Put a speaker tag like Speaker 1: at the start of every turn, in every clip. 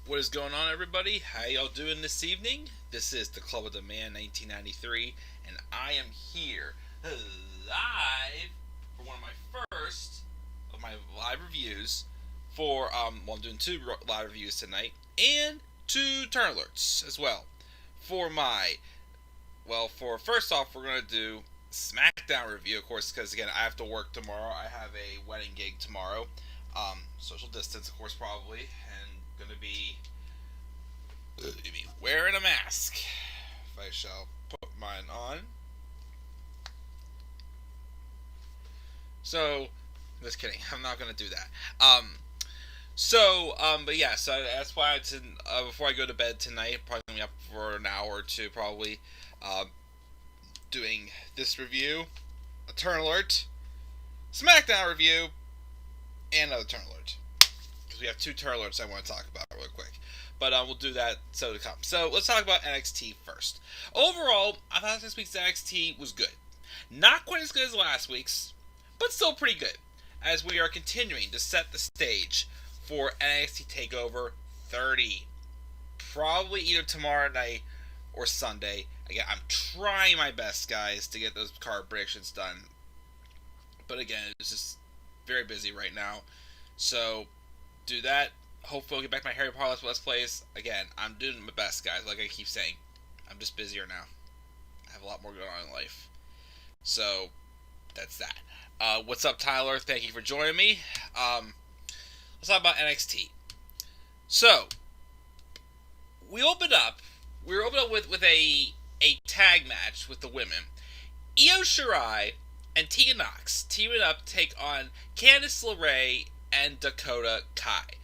Speaker 1: What is going on, everybody? How y'all doing this evening? This is the Club of the Man 1993, and I am here live for one of my first of my live reviews for, I'm doing two live reviews tonight, and two turn alerts as well. First off, we're going to do SmackDown review, of course, because again, I have to work tomorrow. I have a wedding gig tomorrow. Social distance, of course, probably, and going to be wearing a mask. If I shall put mine on. So, just kidding. I'm not going to do that. So that's why before I go to bed tonight, probably going to be up for an hour or two, probably, doing this review, a turn alert, SmackDown review, and another turn alert. Because we have two turn alerts I want to talk about real quick. But we'll do that so to come. So let's talk about NXT first. Overall, I thought this week's NXT was good. Not quite as good as last week's, but still pretty good. As we are continuing to set the stage for NXT TakeOver 30. Probably either tomorrow night or Sunday. Again, I'm trying my best, guys, to get those card predictions done. But again, it's just very busy right now. So, do that. Hopefully I'll get back my Harry Potter Let's Plays. Again, I'm doing my best, guys, like I keep saying. I'm just busier now. I have a lot more going on in life. So, that's that. What's up, Tyler? Thank you for joining me. Let's talk about NXT. So, we were opened up with a tag match with the women. Io Shirai and Tegan Nox teaming up to take on Candice LeRae and Dakota Kai.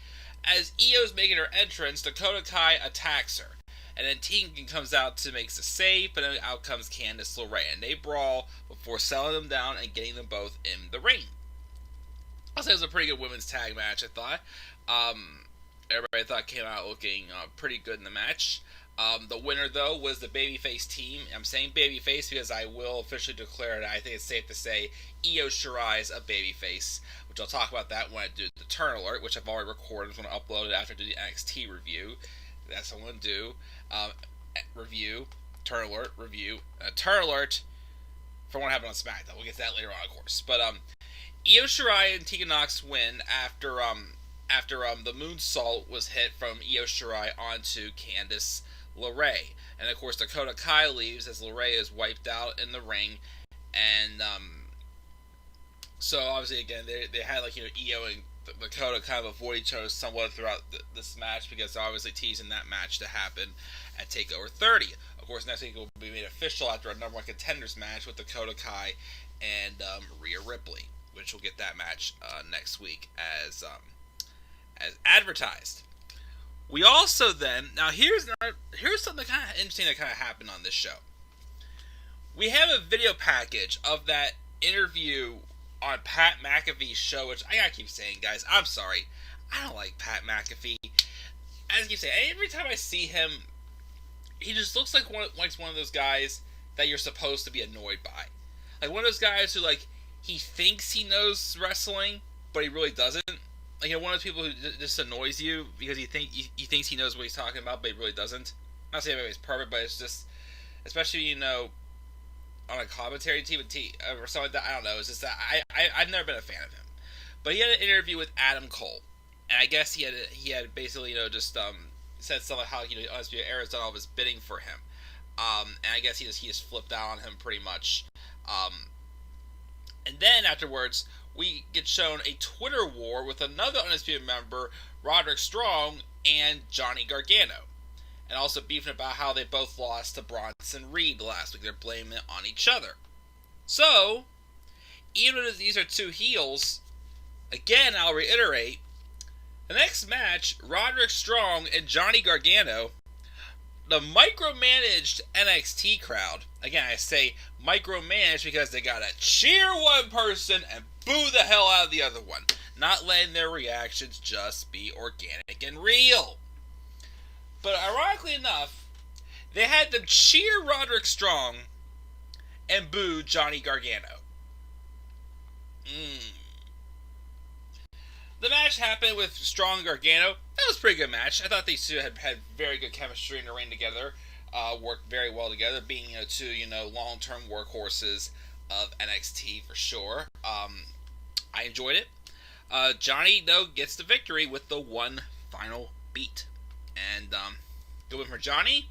Speaker 1: As Io's making her entrance, Dakota Kai attacks her. And then Tegan comes out to make a save, but then out comes Candice LeRae. And they brawl before selling them down and getting them both in the ring. I'll say it was a pretty good women's tag match, I thought. Everybody thought came out looking pretty good in the match. The winner, though, was the babyface team. I'm saying babyface because I will officially declare that I think it's safe to say Io Shirai is a babyface, which I'll talk about that when I do the turn alert, which I've already recorded. I'm going to upload it after I do the NXT review. That's what I'm going to do. Review, turn alert, review, turn alert for what happened on SmackDown. We'll get to that later on, of course. But Io Shirai and Tegan Nox win after the moonsault was hit from Io Shirai onto Candice LeRae. And of course Dakota Kai leaves as LeRae is wiped out in the ring. And so obviously again they had Io and Dakota kind of avoid each other somewhat throughout this match because they're obviously teasing that match to happen at TakeOver 30. Of course next week will be made official after a number one contenders match with Dakota Kai and Rhea Ripley, which we'll get that match next week as advertised. We also then, now here's something kind of interesting that kind of happened on this show. We have a video package of that interview on Pat McAfee's show, which I gotta keep saying, guys, I'm sorry, I don't like Pat McAfee. As I keep saying, every time I see him, he just looks like one of those guys that you're supposed to be annoyed by. Like one of those guys who he thinks he knows wrestling, but he really doesn't. Like, one of those people who just annoys you because he thinks he knows what he's talking about, but he really doesn't. I'm not saying everybody's perfect, but it's just, especially, on a commentary team or something like that, I don't know. It's just that I've never been a fan of him. But he had an interview with Adam Cole, and I guess he had basically, just said something like how, Aaron's done all of his bidding for him. And I guess he just flipped out on him pretty much. And then afterwards, we get shown a Twitter war with another Undisputed member, Roderick Strong, and Johnny Gargano. And also beefing about how they both lost to Bronson Reed last week. They're blaming it on each other. So, even if these are two heels, again, I'll reiterate, the next match, Roderick Strong and Johnny Gargano, the micromanaged NXT crowd, again, I say micromanaged because they gotta cheer one person and boo the hell out of the other one, not letting their reactions just be organic and real. But ironically enough, they had them cheer Roderick Strong and boo Johnny Gargano. The match happened with Strong and Gargano. That was a pretty good match. I thought these two had very good chemistry in the ring together. Worked very well together, being two long-term workhorses of NXT for sure. I enjoyed it. Johnny though gets the victory with the one final beat, and good win for Johnny.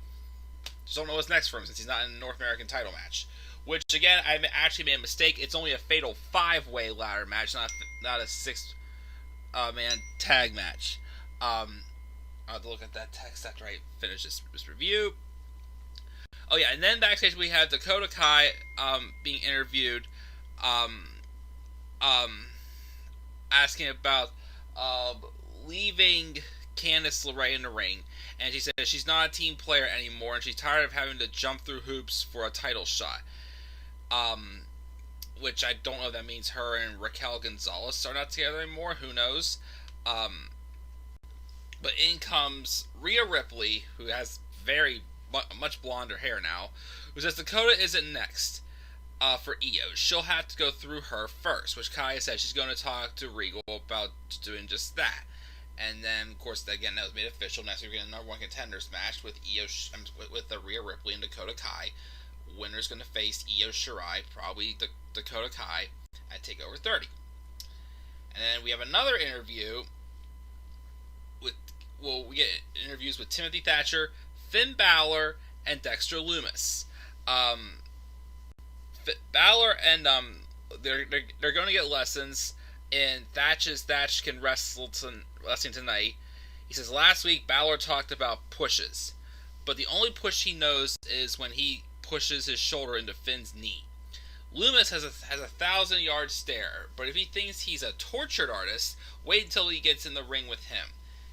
Speaker 1: Just don't know what's next for him since he's not in a North American title match. Which again, I actually made a mistake. It's only a fatal 5-way ladder match, not a 6-man tag match. I'll have to look at that text after I finish this review. Oh yeah, and then backstage we have Dakota Kai being interviewed, asking about leaving Candice LeRae in the ring, and she said she's not a team player anymore, and she's tired of having to jump through hoops for a title shot. Which I don't know if that means her and Raquel Gonzalez are not together anymore. Who knows? But in comes Rhea Ripley, who has very much blonder hair now, who says Dakota isn't next for Io. She'll have to go through her first, which Kaya said she's going to talk to Regal about doing just that. And then, of course, again, that was made official. Next week, we're getting a number one contenders match with Rhea Ripley and Dakota Kai. Winner's going to face Io Shirai, probably Dakota Kai, at TakeOver 30. And then we have another interview we get interviews with Timothy Thatcher, Finn Balor, and Dexter Lumis. Balor and they're going to get lessons in Thatch can wrestling tonight. He says last week Balor talked about pushes, but the only push he knows is when he pushes his shoulder into Finn's knee. Lumis has a 1,000-yard stare, but if he thinks he's a tortured artist, wait until he gets in the ring with him.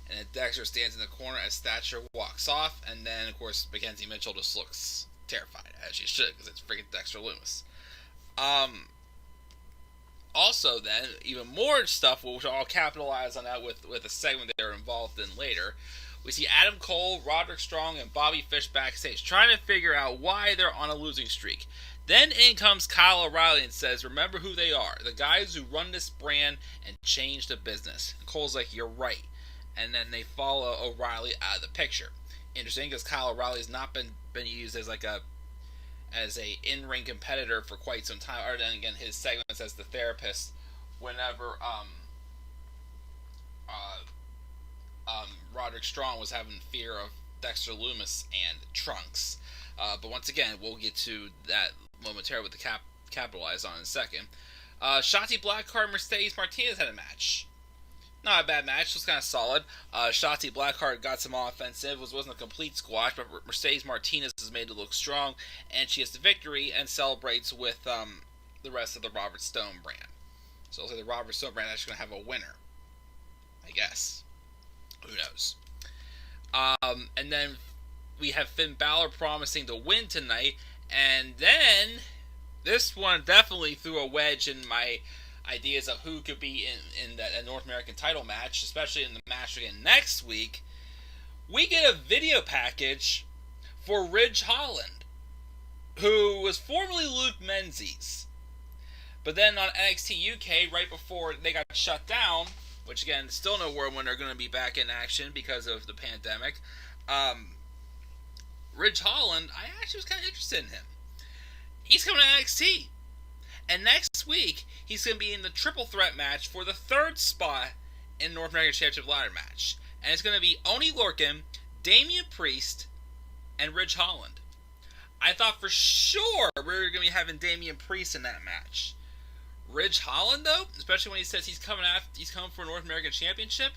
Speaker 1: And then Dexter stands in the corner as Thatcher walks off, and then, of course, Mackenzie Mitchell just looks terrified, as she should, because it's freaking Dexter Lumis. Also, then, even more stuff, which I'll capitalize on that with a segment they're involved in later. We see Adam Cole, Roderick Strong, and Bobby Fish backstage, trying to figure out why they're on a losing streak. Then in comes Kyle O'Reilly and says, remember who they are, the guys who run this brand and change the business. And Cole's like, you're right. And then they follow O'Reilly out of the picture. Interesting, because Kyle O'Reilly's not been used as as a in-ring competitor for quite some time. Other than, again, his segments as the therapist whenever Roderick Strong was having fear of Dexter Lumis and Trunks. But once again, we'll get to that momentarily with the capitalize on in a second. Shotzi Blackheart, Mercedes Martinez had a match. Not a bad match. It was kind of solid. Shotzi Blackheart got some offensive. Wasn't a complete squash, but Mercedes Martinez is made to look strong, and she has the victory and celebrates with the rest of the Robert Stone brand. So it'll say the Robert Stone brand is actually going to have a winner, I guess. Who knows? And then we have Finn Balor promising to win tonight, and then this one definitely threw a wedge in my ideas of who could be in that North American title match, especially in the match again next week. We get a video package for Ridge Holland, who was formerly Luke Menzies. But then on NXT UK, right before they got shut down, which again, still no word when they're going to be back in action because of the pandemic, Ridge Holland, I actually was kind of interested in him. He's coming to NXT. And next week, he's going to be in the triple threat match for the third spot in North American Championship ladder match. And it's going to be Oney Lorcan, Damian Priest, and Ridge Holland. I thought for sure we were going to be having Damian Priest in that match. Ridge Holland, though, especially when he says he's coming for a North American Championship.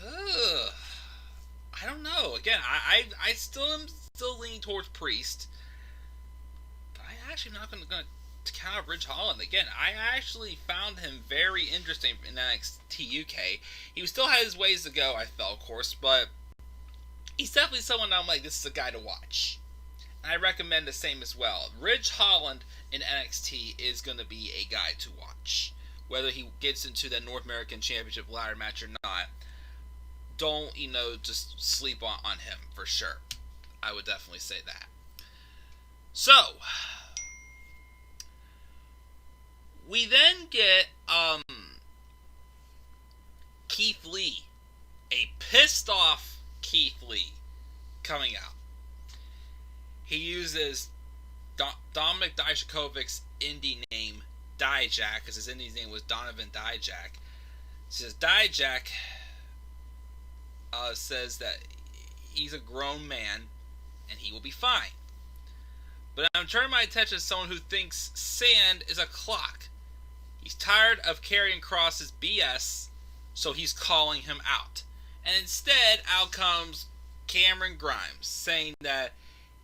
Speaker 1: Ugh. I don't know. Again, I still am leaning towards Priest. But I actually am not going to count out Ridge Holland. Again, I actually found him very interesting in NXT UK. He still had his ways to go, I felt, of course, but he's definitely someone I'm like, this is a guy to watch. And I recommend the same as well. Ridge Holland in NXT is going to be a guy to watch. Whether he gets into the North American Championship ladder match or not, don't, just sleep on him for sure. I would definitely say that. So, we then get Keith Lee. A pissed off Keith Lee coming out. He uses Dominik Dijakovic's indie name, Dijak, because his indie name was Donovan Dijak. He says Dijak says that he's a grown man and he will be fine. But I'm turning my attention to someone who thinks sand is a clock. He's tired of Karrion Kross's BS, so he's calling him out. And instead, out comes Cameron Grimes, saying that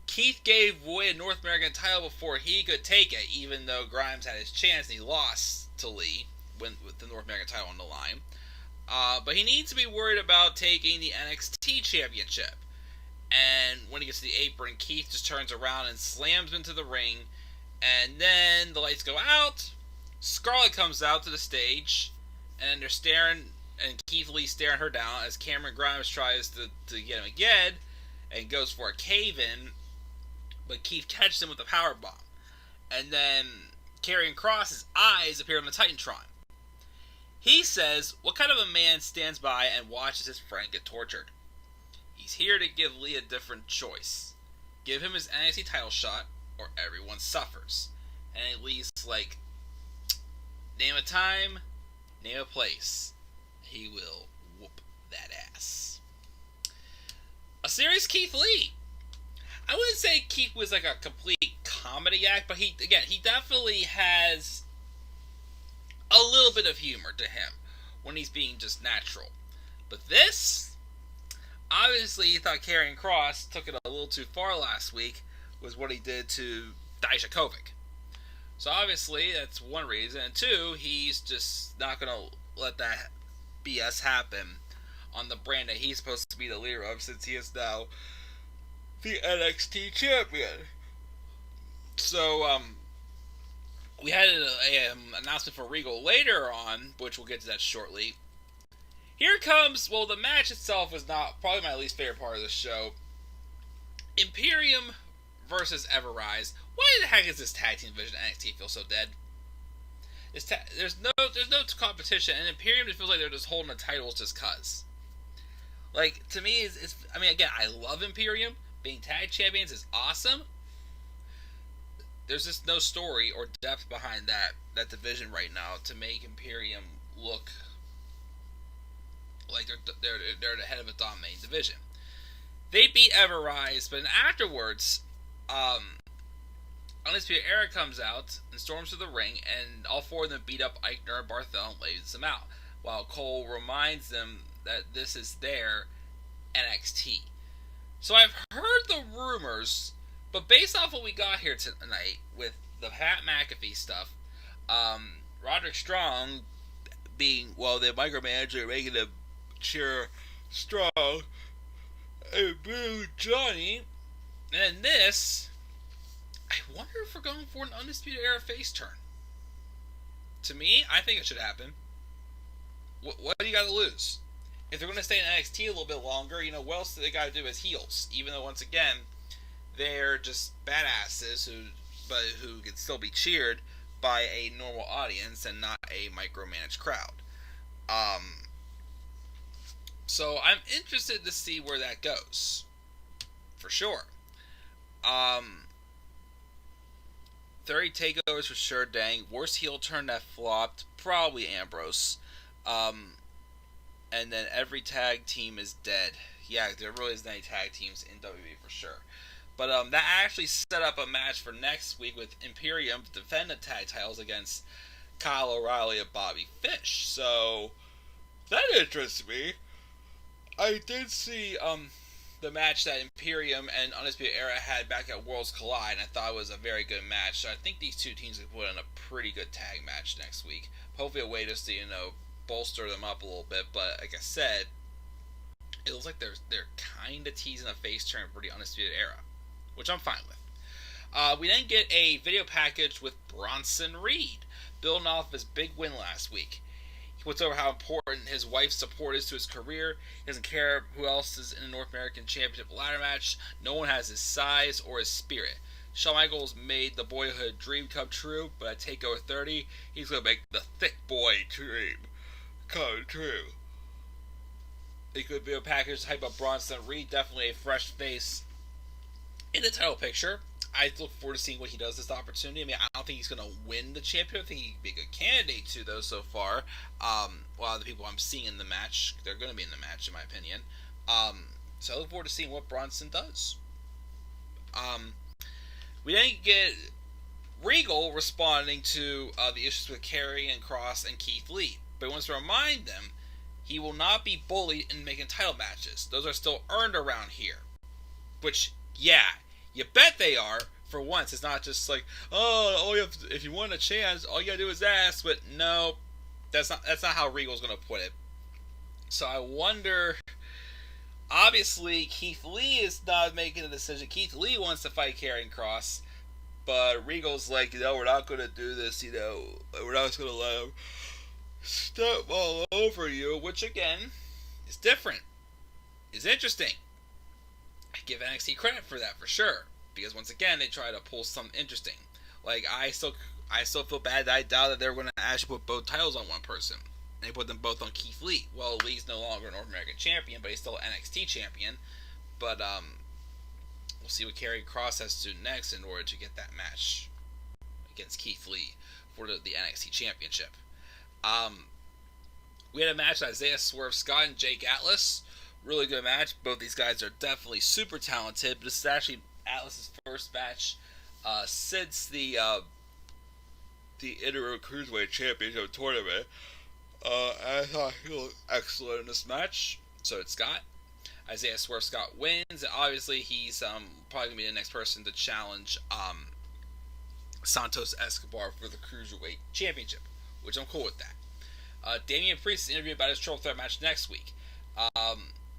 Speaker 1: Keith gave away a North American title before he could take it, even though Grimes had his chance and he lost to Lee with the North American title on the line. But he needs to be worried about taking the NXT championship. And when he gets to the apron, Keith just turns around and slams him into the ring. And then the lights go out. Scarlett comes out to the stage. And they're staring, and Keith Lee staring her down as Cameron Grimes tries to get him again and goes for a cave-in. But Keith catches him with a powerbomb. And then Karrion Kross's eyes appear on the Titantron. He says, what kind of a man stands by and watches his friend get tortured? He's here to give Lee a different choice. Give him his NXT title shot, or everyone suffers. And Lee's like, name a time, name a place. He will whoop that ass. A serious Keith Lee. I wouldn't say Keith was like a complete comedy act, but he definitely has a little bit of humor to him when he's being just natural. But this, obviously, he thought Karrion Kross took it a little too far last week with what he did to Dijakovic. So obviously, that's one reason. And two, he's just not going to let that BS happen on the brand that he's supposed to be the leader of, since he is now the NXT champion. So, we had an announcement for Regal later on, which we'll get to that shortly. Here comes, well, the match itself was not probably my least favorite part of the show. Imperium versus Everrise. Why the heck is this tag team division at NXT feel so dead? There's no competition, and Imperium just feels like they're just holding the titles just cuz. Like, to me, I mean, again, I love Imperium. Being tag champions is awesome. There's just no story or depth behind that division right now to make Imperium look like they're the head of a dominating division. They beat Everrise, but afterwards, Undisputed Era comes out and storms to the ring, and all four of them beat up Eichner and Barthel and lays them out, while Cole reminds them that this is their NXT. So I've heard the rumors, but based off what we got here tonight with the Pat McAfee stuff, Roderick Strong being, well, the micromanager, making him cheer Strong, and boo Johnny, and this, I wonder if we're going for an Undisputed Era face turn. To me, I think it should happen. What do you got to lose? If they're going to stay in NXT a little bit longer, what else do they got to do as heels? Even though, once again, they're just badasses who can still be cheered by a normal audience and not a micromanaged crowd. So I'm interested to see where that goes, for sure. 30 takeovers for sure, dang. Worst heel turn that flopped, probably Ambrose. And then every tag team is dead. Yeah, there really isn't any tag teams in WWE for sure. But that actually set up a match for next week with Imperium to defend the tag titles against Kyle O'Reilly and Bobby Fish. So that interests me. I did see the match that Imperium and Undisputed Era had back at Worlds Collide, and I thought it was a very good match. So I think these two teams can put on a pretty good tag match next week. Hopefully a way just to, bolster them up a little bit. But like I said, it looks like they're kind of teasing a face turn for the Undisputed Era, which I'm fine with. We then get a video package with Bronson Reed, building off his big win last week. He puts over how important his wife's support is to his career. He doesn't care who else is in a North American Championship ladder match. No one has his size or his spirit. Shawn Michaels made the boyhood dream come true, but at TakeOver 30, he's going to make the thick boy dream come true. It could be a package type of Bronson Reed, definitely a fresh face in the title picture. I look forward to seeing what he does this opportunity. I mean, I don't think he's going to win the champion. I think he'd be a good candidate to, though, so far. A lot of the people I'm seeing in the match, they're going to be in the match, in my opinion. So I look forward to seeing what Bronson does. We then get Regal responding to the issues with Karrion Kross and Keith Lee. But he wants to remind them he will not be bullied in making title matches. Those are still earned around here. Which, yeah, you bet they are. For once, it's not just like, oh, if you want a chance, all you gotta do is ask. But no, that's not how Regal's gonna put it. So I wonder. Obviously, Keith Lee is not making a decision. Keith Lee wants to fight Karrion Kross, but Regal's like, we're not gonna do this. We're not just gonna let him step all over you. Which again is different. Is interesting. I give NXT credit for that for sure, because once again they try to pull something interesting. Like I still feel bad that I doubt that they were going to actually put both titles on one person. And they put them both on Keith Lee. Well, Lee's no longer North American champion, but he's still NXT champion. But we'll see what Karrion Kross has to do next in order to get that match against Keith Lee for the NXT championship. We had a match with Isaiah Swerve Scott and Jake Atlas. Really good match. Both these guys are definitely super talented. But this is actually Atlas's first match since the Interim Cruiserweight Championship tournament. I thought he looked excellent in this match. So did Scott. Isaiah Swerve Scott wins. And obviously, he's probably going to be the next person to challenge Santos Escobar for the Cruiserweight Championship, which I'm cool with that. Damian Priest is interviewed about his triple threat match next week.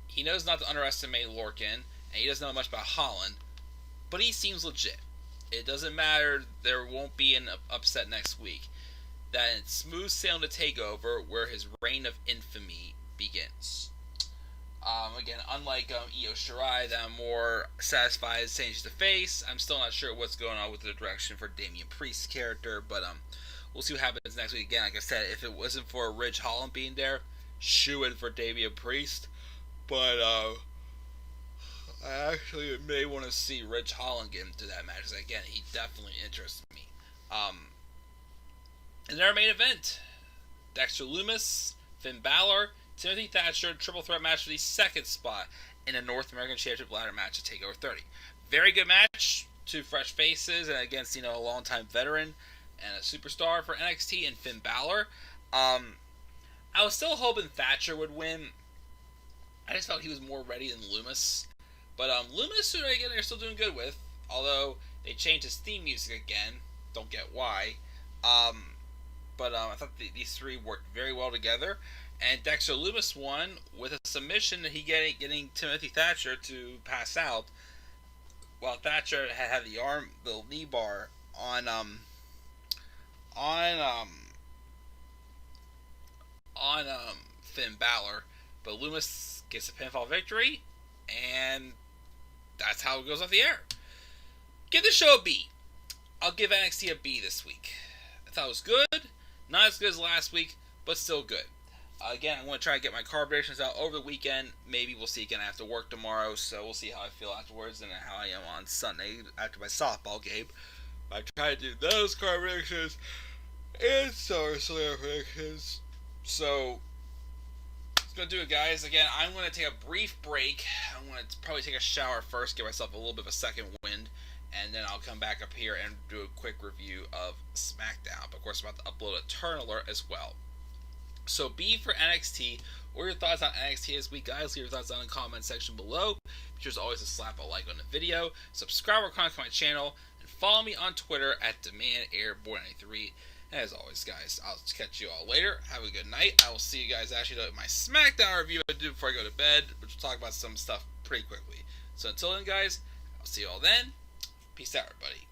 Speaker 1: He knows not to underestimate Lorcan, and he doesn't know much about Holland, but he seems legit. It doesn't matter, there won't be an upset next week. That it's smooth sailing to TakeOver, where his reign of infamy begins. Again, unlike Io Shirai, that I'm more satisfied saying she's the face, I'm still not sure what's going on with the direction for Damian Priest's character, but we'll see what happens next week. Again, like I said, if it wasn't for Ridge Holland being there, shoo-in for Damian Priest. But I actually may want to see Ridge Holland get into that match. Because again, he definitely interests me. In our main event, Dexter Lumis, Finn Balor, Timothy Thatcher, triple threat match for the second spot in a North American Championship ladder match at TakeOver 30. Very good match. Two fresh faces, and against a longtime veteran and a superstar for NXT and Finn Balor. I was still hoping Thatcher would win. I just felt he was more ready than Lumis. But Lumis, who again they're still doing good with, although they changed his theme music again. Don't get why. But I thought these three worked very well together. And Dexter Lumis won with a submission that he getting Timothy Thatcher to pass out, while Thatcher had the knee bar on Finn Balor. But Lumis gets a pinfall victory, and that's how it goes off the air. Give the show a B. I'll give NXT a B this week. I thought it was good. Not as good as last week, but still good. Again, I'm going to try to get my carb predictions out over the weekend. Maybe we'll see again after work tomorrow, so we'll see how I feel afterwards and how I am on Sunday after my softball game. I try to do those carb predictions and SummerSlam predictions. So gonna do it, guys. Again, I'm gonna take a brief break. I'm gonna probably take a shower first, give myself a little bit of a second wind, and then I'll come back up here and do a quick review of SmackDown. But of course, I'm about to upload a turn alert as well. So B for NXT. What are your thoughts on NXT this week, guys? Leave your thoughts down in the comment section below. Be sure as always to slap a like on the video, subscribe or comment to my channel, and follow me on Twitter at DemandAirBoy93. As always, guys, I'll catch you all later. Have a good night. I will see you guys actually at my SmackDown review I do before I go to bed, which we'll talk about some stuff pretty quickly. So until then, guys, I'll see you all then. Peace out, everybody.